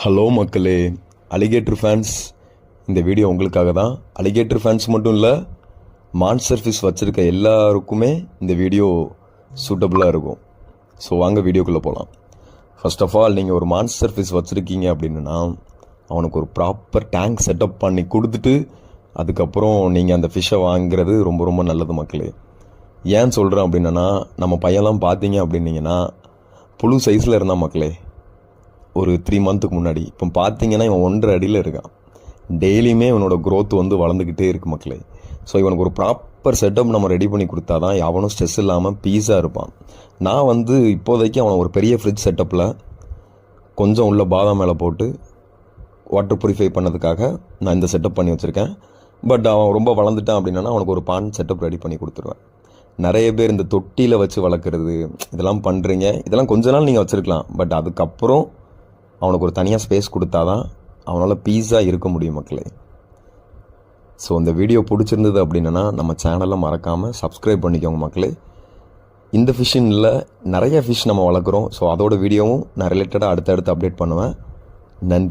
Hello மக்களே, alligator fans, இந்த video உங்களுக்காக தான். அலிகேட்டர் ஃபேன்ஸ் மட்டும் இல்லை, மான்ஸ்டர் ஃபிஷ் வச்சுருக்க எல்லாருக்குமே இந்த வீடியோ சூட்டபுளாக இருக்கும். ஸோ வாங்க வீடியோக்குள்ளே போகலாம். ஃபர்ஸ்ட் ஆஃப் ஆல், நீங்கள் ஒரு மான்ஸ்டர் ஃபிஷ் வச்சுருக்கீங்க அப்படின்னா அவனுக்கு ஒரு ப்ராப்பர் டேங்க் செட்டப் பண்ணி கொடுத்துட்டு அதுக்கப்புறம் நீங்கள் அந்த ஃபிஷ்ஷை வாங்குறது ரொம்ப ரொம்ப நல்லது மக்களே. ஏன் சொல்கிறேன் அப்படின்னா, நம்ம பையன்லாம் பார்த்தீங்க அப்படின்னீங்கன்னா புழு சைஸில் இருந்தான் மக்களே ஒரு 3 மந்த்துக்கு முன்னாடி. இப்போ பார்த்தீங்கன்னா இவன் 1.5 அடியில் இருக்கான். டெய்லியுமே இவனோட க்ரோத் வளர்ந்துக்கிட்டே இருக்குது மக்களே. ஸோ இவனுக்கு ஒரு ப்ராப்பர் செட்டப் நம்ம ரெடி பண்ணி கொடுத்தா தான் எவனும் ஸ்ட்ரெஸ் இல்லாமல் பீஸாக இருப்பான். நான் இப்போதைக்கு அவனை ஒரு பெரிய ஃப்ரிட்ஜ் செட்டப்பில் கொஞ்சம் உள்ள பாதாம் மேலே போட்டு வாட்டர் ப்யூரிஃபை பண்ணதுக்காக நான் இந்த செட்டப் பண்ணி வச்சுருக்கேன். பட் அவன் ரொம்ப வளர்ந்துட்டான் அப்படின்னா அவனுக்கு ஒரு பான் செட்டப் ரெடி பண்ணி கொடுத்துருவேன். நிறைய பேர் இந்த தொட்டியில் வச்சு வளர்க்குறது இதெல்லாம் பண்ணுறீங்க. இதெல்லாம் கொஞ்ச நாள் நீங்கள் வச்சுருக்கலாம். பட் அதுக்கப்புறம் அவனுக்கு ஒரு தனியாக ஸ்பேஸ் கொடுத்தா தான் அவனால் பீஸாக இருக்க முடியும் மக்களே. ஸோ இந்த வீடியோ பிடிச்சிருந்தது அப்படின்னா நம்ம சேனலை மறக்காமல் சப்ஸ்கிரைப் பண்ணிக்கோங்க மக்களே. இந்த ஃபிஷ்ஷின் இல்லை, நிறைய ஃபிஷ் நம்ம வளர்க்குறோம். ஸோ அதோட வீடியோவும் நான் ரிலேட்டடாக அடுத்தடுத்து அப்டேட் பண்ணுவேன். நன்றி.